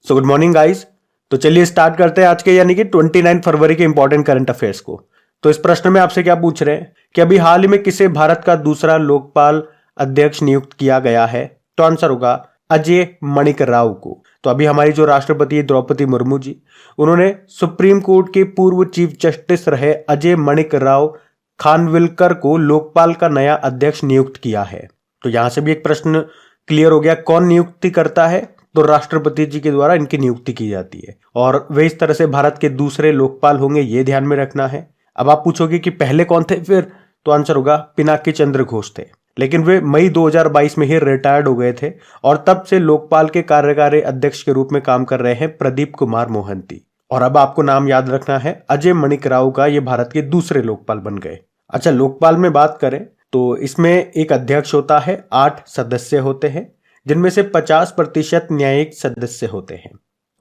So good morning guys. तो चलिए start करते हैं आज के यानी कि 29 फरवरी के इंपॉर्टेंट करंट अफेयर्स को। तो इस प्रश्न में आपसे क्या पूछ रहे हैं कि अभी हाल ही में किसे भारत का दूसरा लोकपाल अध्यक्ष नियुक्त किया गया है? तो आंसर होगा अजय मणिक राव को। तो अभी हमारी जो राष्ट्रपति है द्रौपदी मुर्मू जी, उन्होंने सुप्रीम कोर्ट के पूर्व चीफ जस्टिस रहे अजय मणिक राव खानविलकर को लोकपाल का नया अध्यक्ष नियुक्त किया है। तो यहां से भी एक प्रश्न क्लियर हो गया, कौन नियुक्ति करता है? तो राष्ट्रपति जी के द्वारा इनकी नियुक्ति की जाती है और वे इस तरह से भारत के दूसरे लोकपाल होंगे, ये ध्यान में रखना है। अब आप पूछोगे कि पहले कौन थे फिर, तो आंसर होगा पिनाकी चंद्र घोष थे, लेकिन वे मई 2022 में ही रिटायर्ड हो गए थे और तब से लोकपाल के कार्यकारी अध्यक्ष के रूप में काम कर रहे हैं प्रदीप कुमार मोहंती। और अब आपको नाम याद रखना है, अजय मणिक राव का ये भारत के दूसरे लोकपाल बन गए। अच्छा, लोकपाल में बात करें तो इसमें एक अध्यक्ष होता है, 8 सदस्य होते हैं जिनमें से 50% न्यायिक सदस्य होते हैं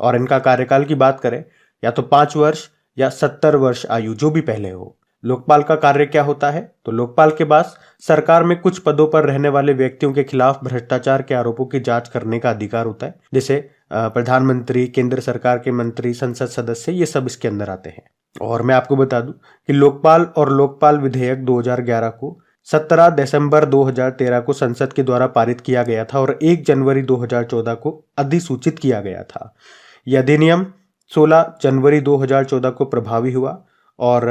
और इनका कार्यकाल की बात करें या तो 5 वर्ष या 70 वर्ष आयु, जो भी पहले हो। लोकपाल का कार्य क्या होता है? तो लोकपाल के पास सरकार में कुछ पदों पर रहने वाले व्यक्तियों के खिलाफ भ्रष्टाचार के आरोपों की जांच करने का अधिकार होता है, जैसे प्रधानमंत्री, केंद्र सरकार के मंत्री, संसद सदस्य, ये सब इसके अंदर आते हैं। और मैं आपको बता दूं कि लोकपाल और लोकपाल विधेयक 2011 को 17 दिसंबर 2013 को संसद के द्वारा पारित किया गया था और 1 जनवरी 2014 को अधिसूचित किया गया था। यह अधिनियम 16 जनवरी 2014 को प्रभावी हुआ और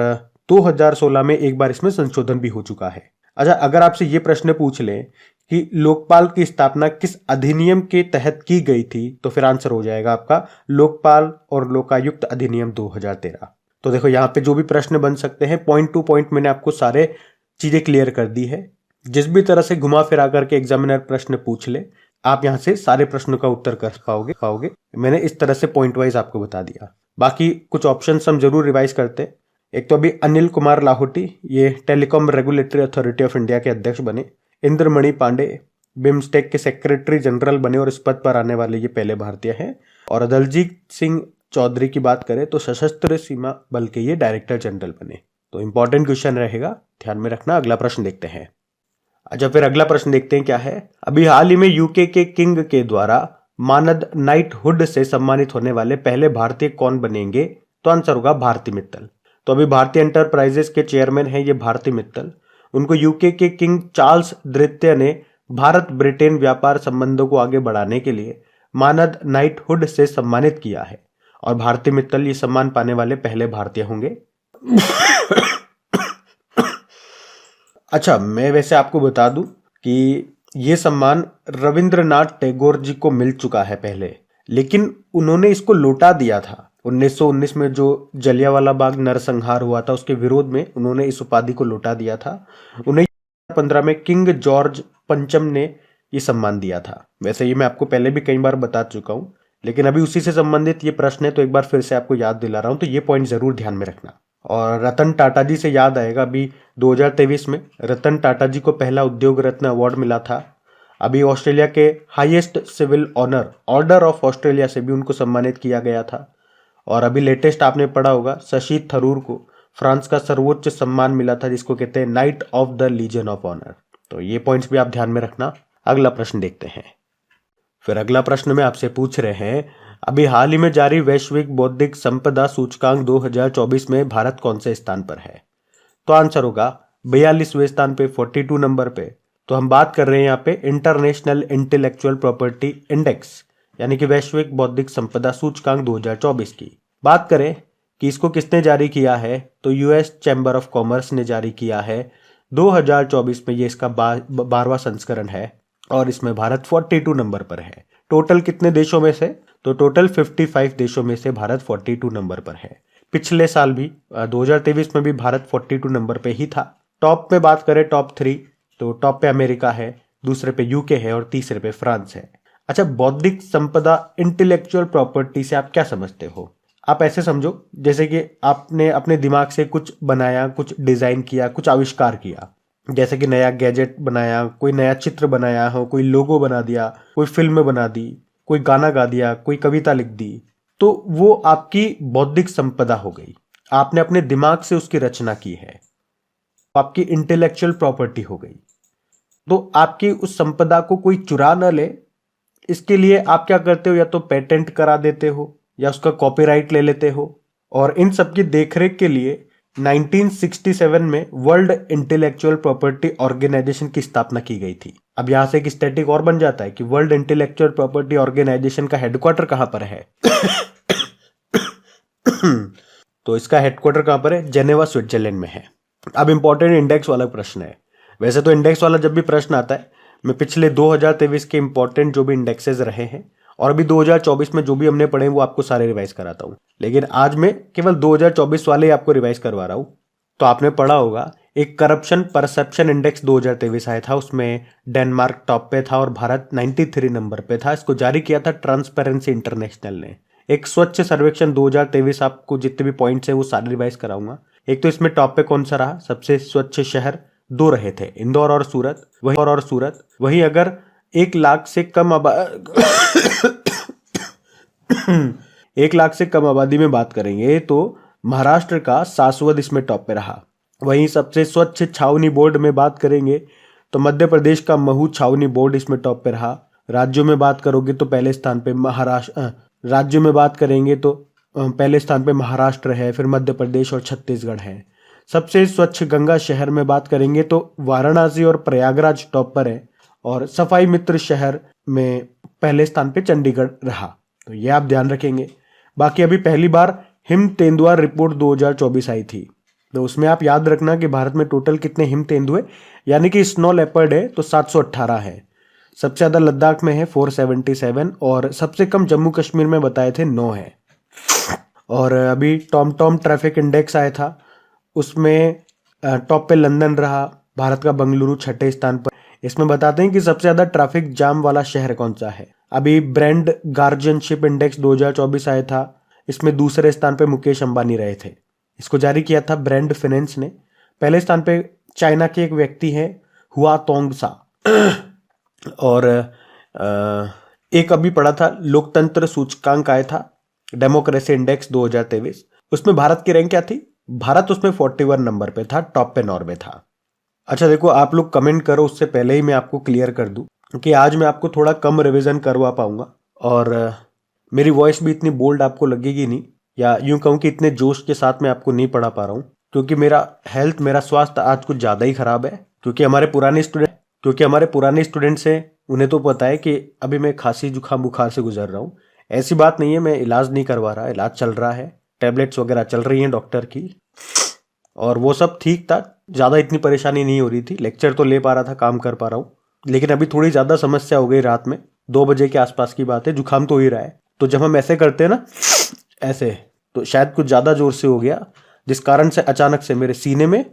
2016 में एक बार इसमें संशोधन भी हो चुका है। अच्छा, अगर आपसे ये प्रश्न पूछ लें कि लोकपाल की स्थापना किस अधिनियम के तहत की गई थी, तो फिर आंसर हो जाएगा आपका लोकपाल और लोकायुक्त अधिनियम 2013। तो देखो, यहाँ पे जो भी प्रश्न बन सकते हैं, पॉइंट टू पॉइंट मैंने आपको सारे चीजें क्लियर कर दी है। जिस भी तरह से घुमा फिरा करके एग्जामिनर प्रश्न पूछ ले, आप यहां से सारे प्रश्नों का उत्तर कर पाओगे। मैंने इस तरह से पॉइंट वाइज आपको बता दिया। बाकी कुछ ऑप्शंस हम जरूर रिवाइज करते हैं। एक तो अभी अनिल कुमार लाहौटी, ये telecom regulatory authority of India के अध्यक्ष बने। इंद्रमणि पांडे बिम्स्टेक के सेक्रेटरी जनरल बने और इस पद पर आने वाले ये पहले भारतीय हैं। और दलजीत सिंह चौधरी की बात करें तो सशस्त्र सीमा बल के ये डायरेक्टर जनरल बने। तो इंपॉर्टेंट क्वेश्चन रहेगा, ध्यान में रखना। अगला प्रश्न देखते हैं। अच्छा, फिर अगला प्रश्न देखते हैं क्या है। अभी हाल ही में यूके के किंग के द्वारा मानद नाइटहुड से सम्मानित होने वाले पहले भारतीय कौन बनेंगे? तो आंसर होगा भारती मित्तल। तो अभी भारतीय एंटरप्राइजेस के चेयरमैन हैं ये भारती मित्तल। उनको यूके के किंग चार्ल्स द्वितीय ने भारत ब्रिटेन व्यापार संबंधों को आगे बढ़ाने के लिए मानद नाइटहुड से सम्मानित किया है और भारती मित्तल ये सम्मान पाने वाले पहले भारतीय होंगे। अच्छा, मैं वैसे आपको बता दूं कि ये सम्मान रविंद्रनाथ टैगोर जी को मिल चुका है पहले, लेकिन उन्होंने इसको लौटा दिया था 1919 में जो जलियांवाला बाग नरसंहार हुआ था उसके विरोध में उन्होंने इस उपाधि को लौटा दिया था। 1915 में किंग जॉर्ज पंचम ने ये सम्मान दिया था। वैसे ये मैं आपको पहले भी कई बार बता चुका हूं, लेकिन अभी उसी से संबंधित ये प्रश्न है तो एक बार फिर से आपको याद दिला रहा हूं, तो ये पॉइंट जरूर ध्यान में रखना। और रतन टाटा जी से याद आएगा, अभी 2023 में रतन टाटा जी को पहला उद्योग रत्न अवार्ड मिला था। अभी ऑस्ट्रेलिया के highest civil honour order of Australia से भी उनको सम्मानित किया गया था। और अभी लेटेस्ट आपने पढ़ा होगा, शशि थरूर को फ्रांस का सर्वोच्च सम्मान मिला था जिसको कहते हैं knight of the legion of honour. तो ये पॉइंट्स भी आप ध्यान में रखना। अगला प्रश्न देखते हैं। फिर अगला प्रश्न में आपसे पूछ रहे हैं, अभी हाल ही में जारी वैश्विक बौद्धिक संपदा सूचकांक 2024 में भारत कौन से स्थान पर है? तो आंसर होगा 42वें स्थान पे, 42 नंबर पे। तो हम बात कर रहे हैं यहाँ पे इंटरनेशनल इंटेलेक्चुअल प्रॉपर्टी इंडेक्स यानी कि वैश्विक बौद्धिक संपदा सूचकांक 2024 की। बात करें कि इसको किसने जारी किया है, तो यूएस चैम्बर ऑफ कॉमर्स ने जारी किया है 2024 में। ये इसका 12वां संस्करण है और इसमें भारत 42 नंबर पर है। टोटल कितने देशों में से? तो टोटल 55 देशों में से भारत 42 नंबर पर है। पिछले साल भी 2023 में भी भारत 42 नंबर पे ही था। टॉप में बात करें, टॉप 3, तो टॉप पे अमेरिका है, दूसरे पे यूके है और तीसरे पे फ्रांस है। अच्छा, बौद्धिक संपदा इंटेलेक्चुअल प्रॉपर्टी से आप क्या समझते हो? आप ऐसे समझो जैसे कि आपने अपने दिमाग से कुछ बनाया, कुछ डिजाइन किया, कुछ आविष्कार किया, जैसे कि नया गैजेट बनाया, कोई नया चित्र बनाया हो, कोई लोगो बना दिया, कोई फिल्म बना दी, कोई गाना गा दिया, कोई कविता लिख दी, तो वो आपकी बौद्धिक संपदा हो गई। आपने अपने दिमाग से उसकी रचना की है, आपकी इंटेलेक्चुअल प्रॉपर्टी हो गई। तो आपकी उस संपदा को कोई चुरा न ले, इसके लिए आप क्या करते हो, या तो पेटेंट करा देते हो या उसका कॉपीराइट ले लेते हो। और इन सब की देखरेख के लिए 1967 में वर्ल्ड इंटेलेक्चुअल प्रॉपर्टी ऑर्गेनाइजेशन की स्थापना की गई थी। अब यहां से एक स्टैटिक और बन जाता है कि वर्ल्ड इंटेलेक्चुअल प्रॉपर्टी ऑर्गेनाइजेशन का हेडक्वार्टर कहां पर है। तो इसका हेडक्वार्टर कहां पर है, जेनेवा स्विट्जरलैंड में है। अब इंपॉर्टेंट इंडेक्स वाला प्रश्न है। वैसे तो इंडेक्स वाला जब भी प्रश्न आता है, मैं पिछले 2023 के इंपॉर्टेंट जो भी इंडेक्सेस रहे हैं और अभी 2024 में जो भी हमने पढ़े वो आपको सारे रिवाइज कराता हूं, लेकिन आज मैं केवल 2024 वाले ही आपको रिवाइज करवा रहा हूं। तो आपने पढ़ा होगा एक करप्शन परसेप्शन इंडेक्स 2023 आया था, उसमें डेनमार्क टॉप पे था और भारत 93 नंबर पे था। इसको जारी किया था ट्रांसपेरेंसी इंटरनेशनल ने। एक स्वच्छ सर्वेक्षण 2023, आपको जितने भी पॉइंट्स है वो सारे रिवाइज कराऊंगा। एक तो इसमें टॉप पे कौन सा रहा, सबसे स्वच्छ शहर 2 रहे थे, इंदौर और सूरत। वही अगर 1 लाख से कम 1 लाख से कम आबादी में बात करेंगे तो महाराष्ट्र का सासवद इसमें टॉप पे रहा। वहीं सबसे स्वच्छ छावनी बोर्ड में बात करेंगे तो मध्य प्रदेश का महू छावनी बोर्ड इसमें टॉप पे रहा। राज्यों में बात करोगे तो पहले स्थान पे राज्यों में बात करेंगे तो पहले स्थान पे महाराष्ट्र है, फिर मध्य प्रदेश और छत्तीसगढ़ है। सबसे स्वच्छ गंगा शहर में बात करेंगे तो वाराणसी और प्रयागराज टॉप पर है, और सफाई मित्र शहर में पहले स्थान पे चंडीगढ़ रहा। तो ये आप ध्यान रखेंगे। बाकी अभी पहली बार हिम तेंदुआ रिपोर्ट 2024 आई थी, तो उसमें आप याद रखना कि भारत में टोटल कितने हिम तेंदुए यानी कि स्नो लेपर्ड है तो 718 है। सबसे ज्यादा लद्दाख में है 477 और सबसे कम जम्मू कश्मीर में बताए थे 9 है। और अभी टॉम ट्रैफिक इंडेक्स आया था, उसमें टॉप पे लंदन रहा, भारत का बंगलुरु 6ठे स्थान पर। इसमें बताते हैं कि सबसे ज्यादा ट्रैफिक जाम वाला शहर कौन सा है। अभी ब्रांड गार्जियनशिप इंडेक्स 2024 आया था, इसमें दूसरे स्थान पे मुकेश अंबानी रहे थे। इसको जारी किया था ब्रांड फाइनेंस ने। पहले स्थान पे चाइना के एक व्यक्ति हैं हुआ तोंगसा। और एक अभी पढ़ा था लोकतंत्र सूचकांक आया था, डेमोक्रेसी इंडेक्स 2023, उसमें भारत की रैंक क्या थी, भारत उसमें 41 नंबर पे था, टॉप पे नॉर्वे था। अच्छा देखो, आप लोग कमेंट करो उससे पहले ही मैं आपको क्लियर कर दूं क्योंकि आज मैं आपको थोड़ा कम रिवीजन करवा पाऊंगा और मेरी वॉइस भी इतनी बोल्ड आपको लगेगी नहीं, या यूं कहूं कि इतने जोश के साथ मैं आपको नहीं पढ़ा पा रहा हूं क्योंकि मेरा स्वास्थ्य आज कुछ ज्यादा ही खराब है। क्योंकि हमारे पुराने स्टूडेंट्स हैं, उन्हें तो पता है कि अभी मैं खांसी जुकाम बुखार से गुजर रहा हूँ। ऐसी बात नहीं है, मैं इलाज नहीं करवा रहा, इलाज चल रहा है, टैबलेट्स वगैरह चल रही हैं डॉक्टर की, और वो सब ठीक था, ज़्यादा इतनी परेशानी नहीं हो रही थी। लेक्चर तो ले पा रहा था, काम कर पा रहा हूँ, लेकिन अभी थोड़ी ज़्यादा समस्या हो गई। रात में 2 बजे के आसपास की बात है, जुकाम तो हो ही रहा है। तो जब हम ऐसे करते हैं ना, ऐसे, तो शायद कुछ ज़्यादा जोर से हो गया, जिस कारण से अचानक से मेरे सीने में,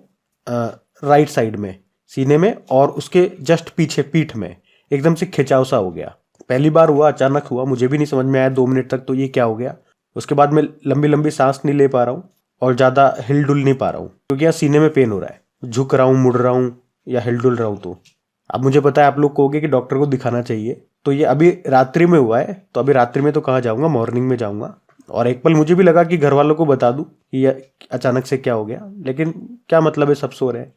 राइट साइड में सीने में और उसके जस्ट पीछे पीठ में एकदम से खिंचाव सा हो गया। पहली बार हुआ, अचानक हुआ, मुझे भी नहीं समझ में आया 2 मिनट तक तो ये क्या हो गया। उसके बाद मैं लंबी लंबी सांस नहीं ले पा रहा हूँ और ज़्यादा हिलडुल नहीं पा रहा हूँ क्योंकि यहाँ सीने में पेन हो रहा है, झुक रहा हूँ, मुड़ रहा हूँ या हिलडुल रहा हूँ। तो अब मुझे पता है आप लोग कहोगे कि डॉक्टर को दिखाना चाहिए, तो ये अभी रात्रि में हुआ है, तो अभी रात्रि में तो कहाँ जाऊँगा, मॉर्निंग में जाऊँगा। और एक पल मुझे भी लगा कि घर वालों को बता दूँ कि अचानक से क्या हो गया, लेकिन क्या मतलब है, सब सो रहे हैं।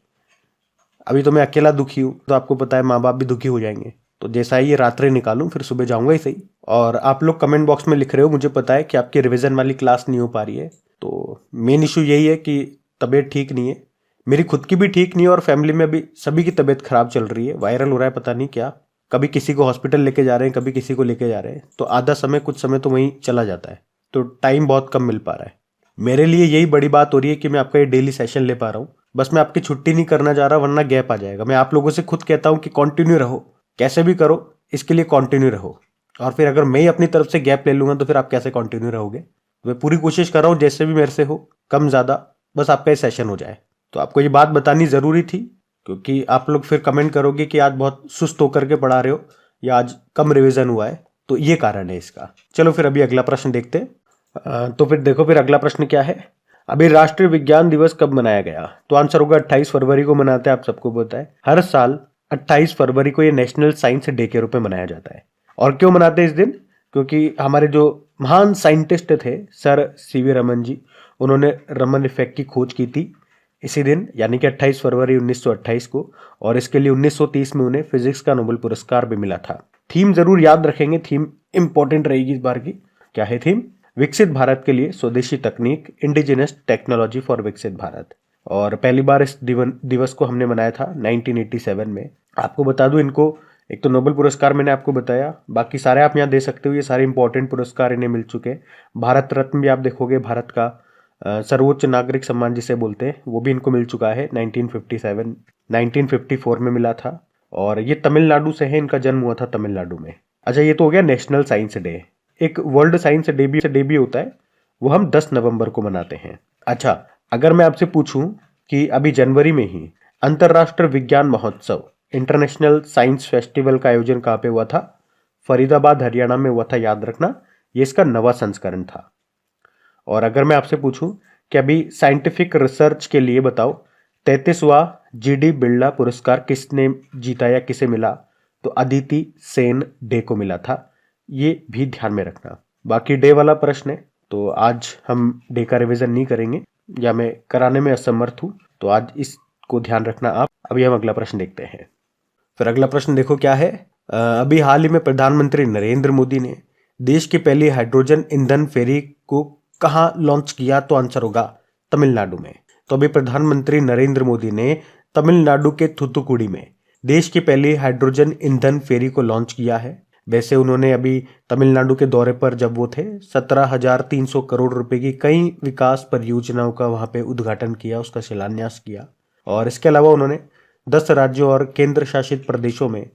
अभी तो मैं अकेला दुखी हूँ, तो आपको पता है माँ बाप भी दुखी हो जाएंगे। तो जैसा ही ये रात्रि निकालूं फिर सुबह जाऊंगा ही सही। और आप लोग कमेंट बॉक्स में लिख रहे हो, मुझे पता है कि आपकी रिवीजन वाली क्लास नहीं हो पा रही है। तो मेन इशू यही है कि तबीयत ठीक नहीं है, मेरी खुद की भी ठीक नहीं है और फैमिली में अभी सभी की तबीयत खराब चल रही है, वायरल हो रहा है पता नहीं क्या। कभी किसी को हॉस्पिटल लेके जा रहे हैं, कभी किसी को लेके जा रहे हैं, तो आधा समय कुछ समय तो वहीं चला जाता है, तो टाइम बहुत कम मिल पा रहा है। मेरे लिए यही बड़ी बात हो रही है कि मैं आपका ये डेली सेशन ले पा रहा हूँ। बस मैं आपकी छुट्टी नहीं करना चाह रहा, वरना गैप आ जाएगा। मैं आप लोगों से खुद कहता हूँ कि कंटिन्यू रहो, कैसे भी करो, इसके लिए कंटिन्यू रहो। और फिर अगर मैं ही अपनी तरफ से गैप ले लूंगा तो फिर आप कैसे कंटिन्यू रहोगे। तो मैं पूरी कोशिश कर रहा हूँ जैसे भी मेरे से हो, कम ज़्यादा, बस आपका ये सेशन हो जाए। तो आपको ये बात बतानी ज़रूरी थी क्योंकि आप लोग फिर कमेंट करोगे कि आज बहुत सुस्त होकर के पढ़ा रहे हो या आज कम रिविजन हुआ है, तो ये कारण है इसका। चलो फिर अभी अगला प्रश्न देखते हैं। तो फिर देखो, फिर अगला प्रश्न क्या है। अभी राष्ट्रीय विज्ञान दिवस कब मनाया गया? तो आंसर होगा 28 फरवरी को मनाते हैं, आप सबको पता है। हर साल 28 फरवरी को ये नेशनल साइंस डे के रूप में मनाया जाता है। और क्यों मनाते हैं इस दिन? क्योंकि हमारे जो महान साइंटिस्ट थे सर सीवी रमन जी, उन्होंने रमन इफेक्ट की खोज की थी इसी दिन, यानी कि 28 फरवरी 1928 को। और इसके लिए 1930 में उन्हें फिजिक्स का नोबेल पुरस्कार भी मिला था। थीम जरूर याद रखेंगे, थीम इंपॉर्टेंट रहेगी इस बार की। क्या है थीम? विकसित भारत के लिए स्वदेशी तकनीक, इंडिजिनस टेक्नोलॉजी फॉर विकसित भारत। और पहली बार इस दिवस को हमने मनाया था 1987 में। आपको बता दूं, इनको एक तो नोबेल पुरस्कार मैंने आपको बताया, बाकी सारे आप यहाँ दे सकते हो, ये सारे इंपॉर्टेंट पुरस्कार इन्हें मिल चुके हैं। भारत रत्न भी आप देखोगे, भारत का सर्वोच्च नागरिक सम्मान जिसे बोलते हैं, वो भी इनको मिल चुका है 1957, 1954 में मिला था। और ये तमिलनाडु से है, इनका जन्म हुआ था तमिलनाडु में। अच्छा, ये तो हो गया नेशनल साइंस डे। एक वर्ल्ड साइंस डे भी होता है, वो हम 10 नवंबर को मनाते हैं। अच्छा, अगर मैं आपसे पूछूं कि अभी जनवरी में ही अंतरराष्ट्रीय विज्ञान महोत्सव, इंटरनेशनल साइंस फेस्टिवल का आयोजन कहाँ पे हुआ था? फरीदाबाद हरियाणा में हुआ था, याद रखना, ये इसका नवा संस्करण था। और अगर मैं आपसे पूछूं कि अभी साइंटिफिक रिसर्च के लिए बताओ 33वां जीडी बिरला पुरस्कार किसने जीता या किसे मिला? तो अदिति सेन डे को मिला था, ये भी ध्यान में रखना। बाकी डे वाला प्रश्न है, तो आज हम डे का रिवीजन नहीं करेंगे, या मैं कराने में असमर्थ हूं, तो आज इसको ध्यान रखना आप। अभी हम अगला प्रश्न देखते हैं। फिर अगला प्रश्न देखो क्या है। अभी हाल ही में प्रधानमंत्री नरेंद्र मोदी ने देश की पहली हाइड्रोजन ईंधन फेरी को कहां लॉन्च किया? तो आंसर होगा तमिलनाडु में। तो अभी प्रधानमंत्री नरेंद्र मोदी ने तमिलनाडु के थूथुकुडी में देश की पहली हाइड्रोजन ईंधन फेरी को लॉन्च किया है। वैसे उन्होंने अभी तमिलनाडु के दौरे पर जब वो थे, 17,300 करोड़ रुपए की कई विकास परियोजनाओं का वहां पे उद्घाटन किया, उसका शिलान्यास किया। और इसके अलावा उन्होंने 10 राज्यों और केंद्र शासित प्रदेशों में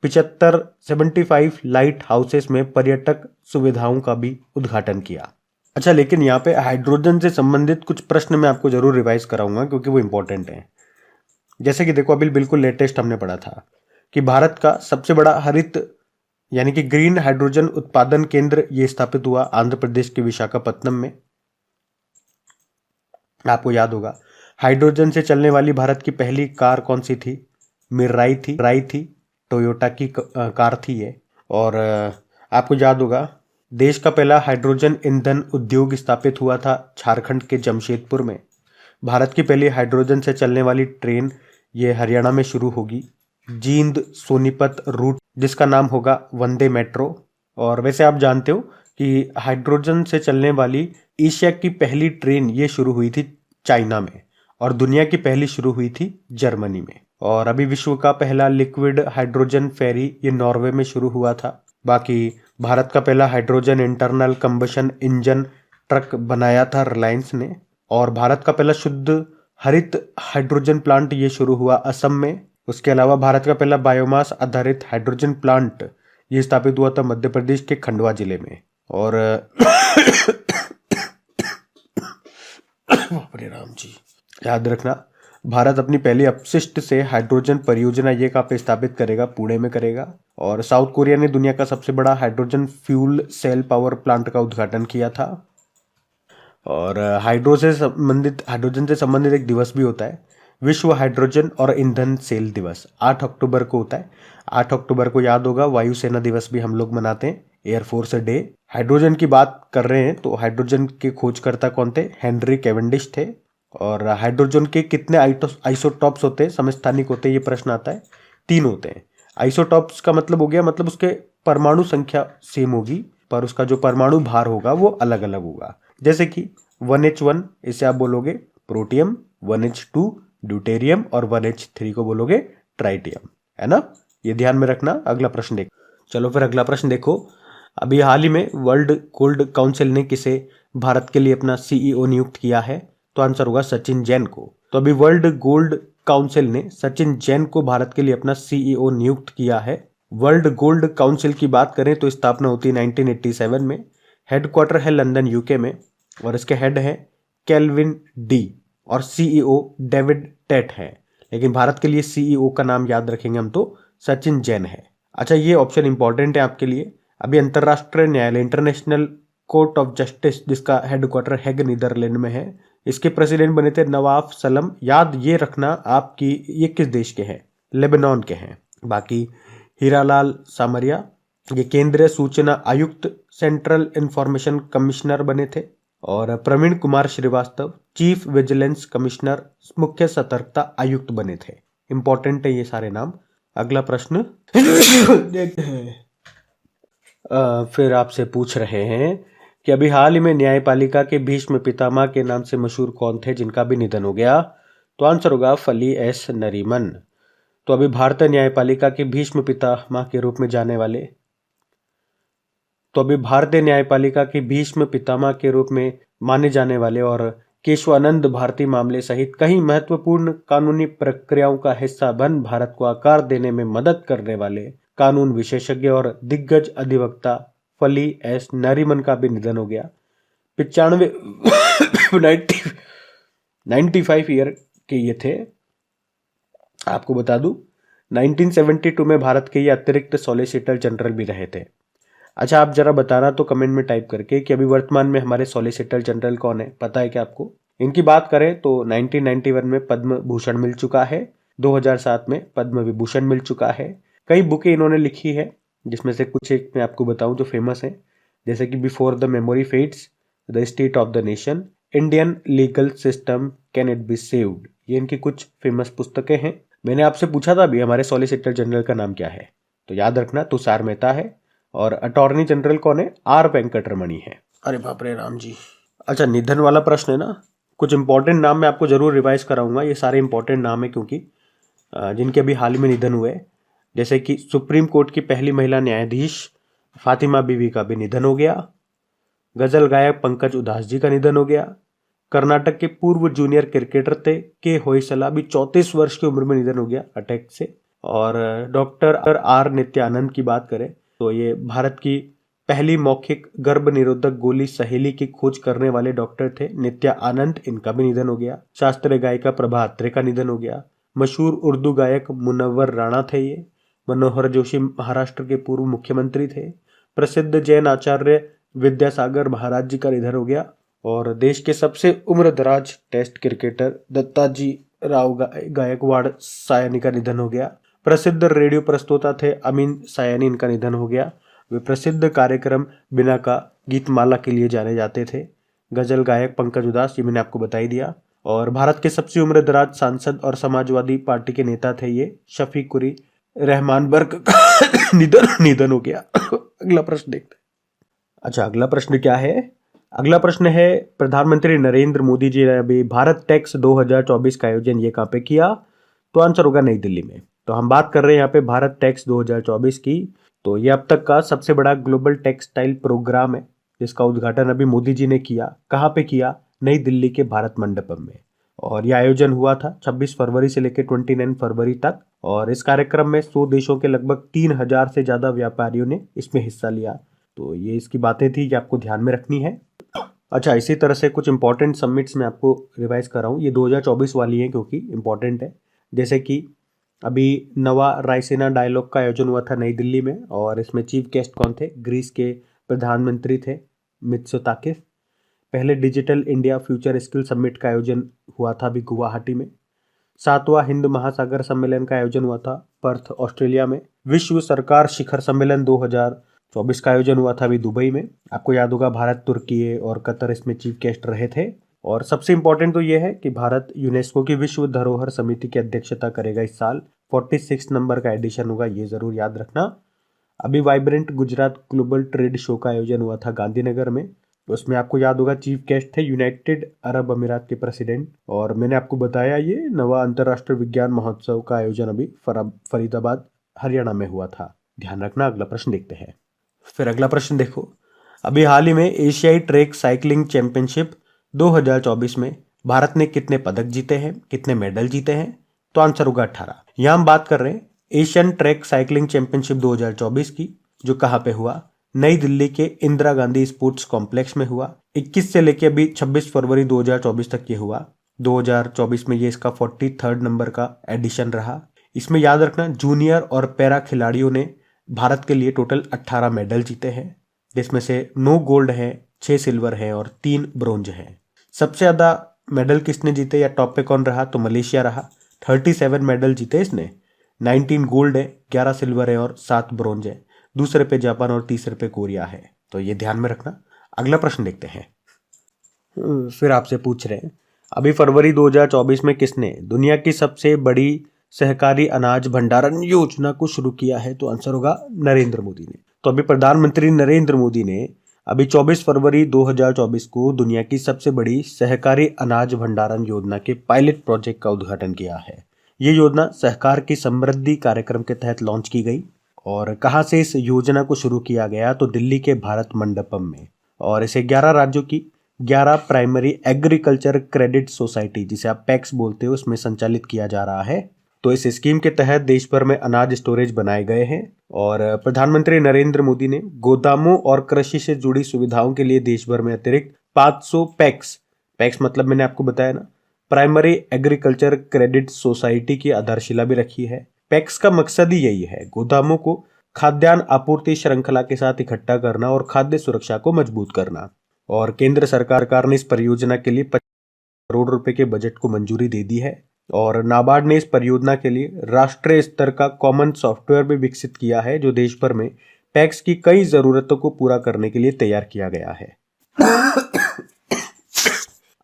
75 लाइट हाउसेस में पर्यटक सुविधाओं का भी उद्घाटन किया। अच्छा, लेकिन यहाँ पे हाइड्रोजन से संबंधित कुछ प्रश्न मैं आपको जरूर रिवाइज कराऊंगा, क्योंकि वो इंपॉर्टेंट है। जैसे कि देखो, अभी बिल्कुल लेटेस्ट हमने पढ़ा था कि भारत का सबसे बड़ा हरित यानी कि ग्रीन हाइड्रोजन उत्पादन केंद्र ये स्थापित हुआ आंध्र प्रदेश के विशाखापत्तनम में। आपको याद होगा, हाइड्रोजन से चलने वाली भारत की पहली कार कौन सी थी? मिर्राई थी, टोयोटा की कार थी ये। और आपको याद होगा, देश का पहला हाइड्रोजन ईंधन उद्योग स्थापित हुआ था झारखंड के जमशेदपुर में। भारत की पहली हाइड्रोजन से चलने वाली ट्रेन ये हरियाणा में शुरू होगी, जींद सोनीपत रूट, जिसका नाम होगा वंदे मेट्रो। और वैसे आप जानते हो कि हाइड्रोजन से चलने वाली एशिया की पहली ट्रेन ये शुरू हुई थी चाइना में, और दुनिया की पहली शुरू हुई थी जर्मनी में। और अभी विश्व का पहला लिक्विड हाइड्रोजन फेरी ये नॉर्वे में शुरू हुआ था। बाकी भारत का पहला hydrogen internal combustion engine truck बनाया था रिलायंस ने। और भारत का पहला शुद्ध हरित हाइड्रोजन प्लांट ये शुरू हुआ असम में। उसके अलावा भारत का पहला बायोमास आधारित हाइड्रोजन प्लांट ये स्थापित हुआ था मध्य प्रदेश के खंडवा जिले में। और बापरे राम जी, याद रखना, भारत अपनी पहली अपशिष्ट से हाइड्रोजन परियोजना ये कहाँ पे स्थापित करेगा? पुणे में करेगा। और साउथ कोरिया ने दुनिया का सबसे बड़ा hydrogen fuel cell power plant का उद्घाटन किया था। और हाइड्रोजन से संबंधित एक दिवस भी होता है, विश्व हाइड्रोजन और ईंधन सेल दिवस, 8 अक्टूबर को होता है। 8 अक्टूबर को याद होगा वायुसेना दिवस भी हम लोग मनाते हैं, एयरफोर्स डे। हाइड्रोजन की बात कर रहे हैं तो हाइड्रोजन के खोजकर्ता कौन थे? हेनरी कैवेंडिश थे। और हाइड्रोजन के कितने आइसोटॉप्स होते हैं, समस्थानिक होते हैं, ये प्रश्न आता है। 3 होते हैं। आइसोटॉप्स का मतलब हो गया, मतलब उसके परमाणु संख्या सेम होगी, पर उसका जो परमाणु भार होगा वो अलग अलग होगा। जैसे कि 1H1 इसे आप बोलोगे प्रोटियम, 1H2 ड्यूटेरियम, और 1H3 को बोलोगे ट्राइटियम, है ना? ये ध्यान में रखना। अगला प्रश्न देखो। चलो फिर अगला प्रश्न देखो। अभी हाल ही में वर्ल्ड गोल्ड काउंसिल ने किसे भारत के लिए अपना सीईओ नियुक्त किया है? तो आंसर होगा सचिन जैन को। तो अभी वर्ल्ड गोल्ड काउंसिल ने सचिन जैन को भारत के लिए अपना सीईओ नियुक्त किया है। वर्ल्ड गोल्ड काउंसिल की बात करें तो स्थापना होती है 1987 में। हेडक्वार्टर है लंदन यूके में, और इसके हेड है केल्विन डी, और सीईओ डेविड टेट है। लेकिन भारत के लिए सीईओ का नाम याद रखेंगे हम तो सचिन जैन है। अच्छा, ये ऑप्शन इंपॉर्टेंट है आपके लिए। अभी अंतरराष्ट्रीय न्यायालय इंटरनेशनल कोर्ट ऑफ जस्टिस, जिसका हेडक्वार्टर हैग नीदरलैंड में है, इसके प्रेसिडेंट बने थे नवाफ सलम। याद ये रखना आपकी, ये किस देश के हैं? लेबनान के हैं। बाकी हीरालाल सामरिया ये केंद्रीय सूचना आयुक्त, सेंट्रल इंफॉर्मेशन कमिश्नर बने थे। और Praveen Kumar Srivastava chief vigilance commissioner, मुख्य सतर्कता आयुक्त बने थे। इंपॉर्टेंट है ये सारे नाम। अगला प्रश्न देखते हैं। फिर आपसे पूछ रहे हैं कि अभी हाल ही में न्यायपालिका के भीष्म पितामह के नाम से मशहूर कौन थे जिनका भी निधन हो गया? तो आंसर होगा फली एस नरीमन। तो अभी भारतीय न्यायपालिका के भीष्म पितामह के रूप में जाने वाले माने जाने वाले और केशवानंद भारती मामले सहित कई महत्वपूर्ण कानूनी प्रक्रियाओं का हिस्सा बन भारत को आकार देने में मदद करने वाले कानून विशेषज्ञ और दिग्गज अधिवक्ता फली एस नरीमन का भी निधन हो गया। 95 95 ईयर के ये थे। आपको बता दूं 1972 में भारत के ये अतिरिक्त सॉलिसिटर जनरल भी रहे थे। अच्छा, आप जरा बताना तो कमेंट में टाइप करके कि अभी वर्तमान में हमारे सॉलिसिटर जनरल कौन है, पता है क्या आपको? इनकी बात करें तो 1991 में पद्म भूषण मिल चुका है, 2007 में पद्म विभूषण मिल चुका है। कई बुकें इन्होंने लिखी है जिसमें से कुछ एक मैं आपको बताऊं जो फेमस है, जैसे कि before the memory fades, the state of the nation, Indian legal system can it be saved. ये इनकी कुछ फेमस पुस्तकें हैं। मैंने आपसे पूछा था अभी हमारे सॉलिसिटर जनरल का नाम क्या है, तो याद रखना तुषार मेहता है। और अटॉर्नी जनरल कौन है? आर वेंकटरमणि है। अरे बाप रे राम जी। अच्छा, निधन वाला प्रश्न है ना, कुछ इंपॉर्टेंट नाम मैं आपको जरूर रिवाइज कराऊंगा। ये सारे इंपॉर्टेंट नाम है क्योंकि जिनके अभी हाल ही में निधन हुए, जैसे कि सुप्रीम कोर्ट की पहली महिला न्यायाधीश फातिमा बीवी का भी निधन हो गया। गजल गायक पंकज उधास जी का निधन हो गया। कर्नाटक के पूर्व जूनियर क्रिकेटर थे के होयसला भी 34 वर्ष की उम्र में निधन हो गया अटैक से। और डॉक्टर आर नित्यानंद की बात करें तो ये भारत की पहली मौखिक गर्भ निरोधक गोली सहेली की खोज करने वाले डॉक्टर थे नित्या आनंद, इनका भी निधन हो गया। शास्त्रीय गायिका प्रभा अत्रे का निधन हो गया। मशहूर उर्दू गायक मुनव्वर राणा थे ये। मनोहर जोशी महाराष्ट्र के पूर्व मुख्यमंत्री थे। प्रसिद्ध जैन आचार्य विद्यासागर महाराज जी का निधन हो गया। और देश के सबसे उम्रदराज टेस्ट क्रिकेटर दत्ताजी राव गायकवाड़ सायनी का निधन हो गया। प्रसिद्ध रेडियो प्रस्तोता थे अमीन सायानी, इनका निधन हो गया। वे प्रसिद्ध कार्यक्रम बिना का गीतमाला के लिए जाने जाते थे। गजल गायक पंकज उधास, ये मैंने आपको बता ही दिया। और भारत के सबसे उम्रदराज सांसद और समाजवादी पार्टी के नेता थे ये शफीकुरी रहमान बर्क का निधन हो गया। अगला प्रश्न देखते हैं। अच्छा, अगला प्रश्न क्या है? अगला प्रश्न है, प्रधानमंत्री नरेंद्र मोदी जी ने अभी भारत टैक्स 2024 का आयोजन ये कहाँ पे किया? तो आंसर होगा नई दिल्ली में। तो हम बात कर रहे हैं यहाँ पे भारत टैक्स 2024 की। तो ये अब तक का सबसे बड़ा ग्लोबल टेक्सटाइल प्रोग्राम है जिसका उद्घाटन अभी मोदी जी ने किया। कहाँ पे किया? नई दिल्ली के भारत मंडपम में। और यह आयोजन हुआ था 26 फरवरी से लेकर 29 फरवरी तक। और इस कार्यक्रम में 100 देशों के लगभग 3000 से ज्यादा व्यापारियों ने इसमें हिस्सा लिया। तो ये इसकी बातें थी कि आपको ध्यान में रखनी है। अच्छा, इसी तरह से कुछ इंपॉर्टेंट समिट्स मैं आपको रिवाइज कर रहा हूँ। ये 2024 वाली है क्योंकि इंपॉर्टेंट है। जैसे कि अभी नवा रायसीना डायलॉग का आयोजन हुआ था नई दिल्ली में और इसमें चीफ गेस्ट कौन थे? ग्रीस के प्रधानमंत्री थे मित्सोताकिस। पहले digital India future skill summit का आयोजन हुआ था अभी गुवाहाटी में। 7वां हिंद महासागर सम्मेलन का आयोजन हुआ था पर्थ ऑस्ट्रेलिया में। विश्व सरकार शिखर सम्मेलन 2024 का आयोजन हुआ था अभी दुबई में। आपको याद होगा भारत, तुर्की और कतर इसमें चीफ गेस्ट रहे थे। और सबसे इंपॉर्टेंट तो यह है कि भारत यूनेस्को की विश्व धरोहर समिति की अध्यक्षता करेगा इस साल। 46 नंबर का एडिशन होगा, ये जरूर याद रखना। अभी vibrant Gujarat global trade show का आयोजन हुआ था गांधीनगर में। उसमें आपको याद होगा चीफ गेस्ट थे यूनाइटेड अरब अमीरात के प्रेसिडेंट। और मैंने आपको बताया ये नवा अंतर्राष्ट्रीय विज्ञान महोत्सव का आयोजन अभी फरीदाबाद हरियाणा में हुआ था। ध्यान रखना। अगला प्रश्न देखते हैं। फिर अगला प्रश्न देखो, अभी हाल ही में एशियाई ट्रैक साइकिलिंग चैंपियनशिप 2024 में भारत ने कितने पदक जीते हैं, कितने मेडल जीते हैं? तो आंसर होगा 18। यहां हम बात कर रहे हैं एशियन ट्रैक साइकिलिंग चैंपियनशिप 2024 की, जो कहां पे हुआ? नई दिल्ली के इंदिरा गांधी स्पोर्ट्स कॉम्प्लेक्स में हुआ। 21 से लेके अभी 26 फरवरी 2024 तक ये हुआ। 2024 में ये इसका 43rd नंबर का एडिशन रहा। इसमें याद रखना जूनियर और पैरा खिलाड़ियों ने भारत के लिए टोटल 18 मेडल जीते हैं, जिसमें से 9 गोल्ड है, 6 सिल्वर है और 3 ब्रोंज है। सबसे ज्यादा मेडल किसने जीते या टॉप पे कौन रहा? तो मलेशिया रहा। 37 मेडल जीते इसने। 19 गोल्ड है, 11 सिल्वर है और 7 ब्रोंज है। दूसरे पे जापान और तीसरे पे कोरिया है। तो ये ध्यान में रखना। अगला प्रश्न देखते हैं। फिर आपसे पूछ रहे हैं, अभी फरवरी 2024 में किसने दुनिया की सबसे बड़ी सहकारी अनाज भंडारण योजना को शुरू किया है? तो आंसर होगा नरेंद्र मोदी ने। तो अभी प्रधानमंत्री नरेंद्र मोदी ने अभी 24 फरवरी 2024 को दुनिया की सबसे बड़ी सहकारी अनाज भंडारण योजना के पायलट प्रोजेक्ट का उद्घाटन किया है। ये योजना सहकार की समृद्धि कार्यक्रम के तहत लॉन्च की गई। और कहाँ से इस योजना को शुरू किया गया, तो दिल्ली के भारत मंडपम में। और इसे 11 राज्यों की 11 प्राइमरी एग्रीकल्चर क्रेडिट सोसाइटी, जिसे आप पैक्स बोलते हो, उसमें संचालित किया जा रहा है। तो इस स्कीम के तहत देश भर में अनाज स्टोरेज बनाए गए हैं। और प्रधानमंत्री नरेंद्र मोदी ने गोदामों और कृषि से जुड़ी सुविधाओं के लिए देश भर में अतिरिक्त 500 पैक्स मतलब मैंने आपको बताया ना, प्राइमरी एग्रीकल्चर क्रेडिट सोसाइटी की आधारशिला भी रखी है। पैक्स का मकसद ही यही है, गोदामों को खाद्यान्न आपूर्ति श्रृंखला के साथ इकट्ठा करना और खाद्य सुरक्षा को मजबूत करना। और केंद्र सरकार ने इस परियोजना के लिए 50 करोड़ रुपए के बजट को मंजूरी दे दी है। और नाबार्ड ने इस परियोजना के लिए राष्ट्रीय स्तर का कॉमन सॉफ्टवेयर भी विकसित किया है, जो देश भर में पैक्स की कई जरूरतों को पूरा करने के लिए तैयार किया गया है।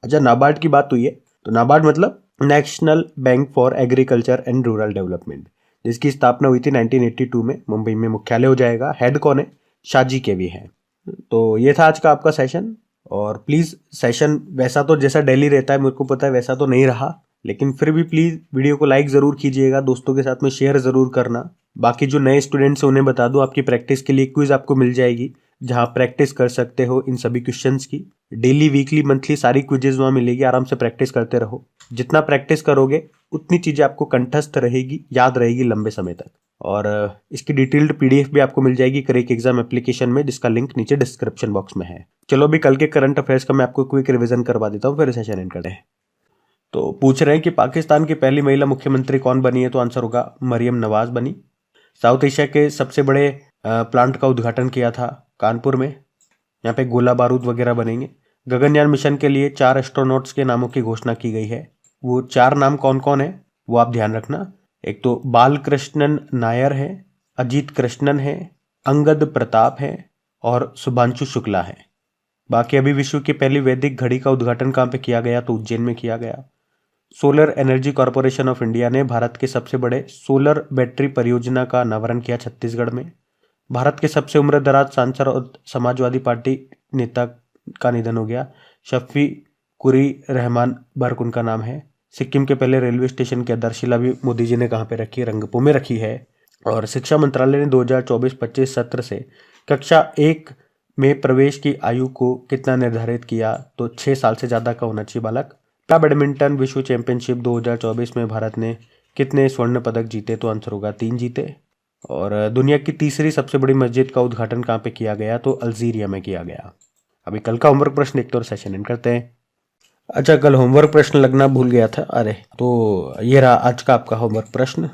अच्छा, नाबार्ड की बात हुई है, तो नाबार्ड मतलब national bank for agriculture and rural development, जिसकी स्थापना हुई थी 1982 में। मुंबई में मुख्यालय हो जाएगा। हेड कौन है? शाजी केवी है। तो ये था आज का आपका सेशन। और प्लीज सेशन वैसा तो जैसा डेली रहता है, मेरे को पता है वैसा तो नहीं रहा, लेकिन फिर भी प्लीज वीडियो को लाइक जरूर कीजिएगा, दोस्तों के साथ में शेयर जरूर करना। बाकी जो नए स्टूडेंट्स हैं उन्हें बता दो, आपकी प्रैक्टिस के लिए क्विज आपको मिल जाएगी, जहां प्रैक्टिस कर सकते हो इन सभी क्वेश्चंस की। डेली, वीकली, मंथली सारी क्विजेज वहां मिलेगी। आराम से प्रैक्टिस करते रहो। जितना प्रैक्टिस करोगे उतनी चीजें आपको कंठस्थ रहेगी, याद रहेगी लंबे समय तक। और इसकी डिटेल्ड पीडीएफ भी आपको मिल जाएगी क्रैक एग्जाम एप्लीकेशन में, जिसका लिंक नीचे डिस्क्रिप्शन बॉक्स में है। चलो अभी कल के करंट अफेयर्स का मैं आपको क्विक रिवीजन करवा देता हूँ, फिर सेशन एंड करते हैं। तो पूछ रहे हैं कि पाकिस्तान की पहली महिला मुख्यमंत्री कौन बनी है, तो आंसर होगा मरियम नवाज बनी। साउथ एशिया के सबसे बड़े प्लांट का उद्घाटन किया था कानपुर में। यहाँ पे गोला बारूद वगैरह बनेंगे। गगनयान मिशन के लिए 4 एस्ट्रोनॉट्स के नामों की घोषणा की गई है। वो 4 नाम कौन कौन है वो आप ध्यान रखना। एक तो बालकृष्णन नायर है, अजीत कृष्णन है, अंगद प्रताप है और शुभांशु शुक्ला है। बाकी अभी विश्व की पहली वैदिक घड़ी का उद्घाटन कहाँ पे किया गया, तो उज्जैन में किया गया। Solar energy corporation of India ने भारत के सबसे बड़े सोलर बैटरी परियोजना का अनावरण किया छत्तीसगढ़ में। भारत के सबसे उम्रदराज सांसद और समाजवादी पार्टी नेता का निधन हो गया। शफी कुरी रहमान बर्क उनका नाम है। सिक्किम के पहले रेलवे स्टेशन की आधारशिला भी मोदी जी ने कहाँ पे रखी है, रंगपो में रखी है। और शिक्षा मंत्रालय ने 2024-25 सत्र से कक्षा 1 में प्रवेश की आयु को कितना निर्धारित किया, तो 6 साल से ज्यादा का होना चाहिए बालक। बैडमिंटन विश्व चैंपियनशिप 2024 में भारत ने कितने स्वर्ण पदक जीते, तो आंसर होगा 3 जीते। और दुनिया की तीसरी सबसे बड़ी मस्जिद का उद्घाटन कहाँ पे किया गया, तो अल्जीरिया में किया गया। अभी कल का होमवर्क प्रश्न देखते और सेशन एंड करते हैं। अच्छा, कल होमवर्क प्रश्न लगना भूल गया था, अरे तो ये रहा आज का आपका होमवर्क प्रश्न।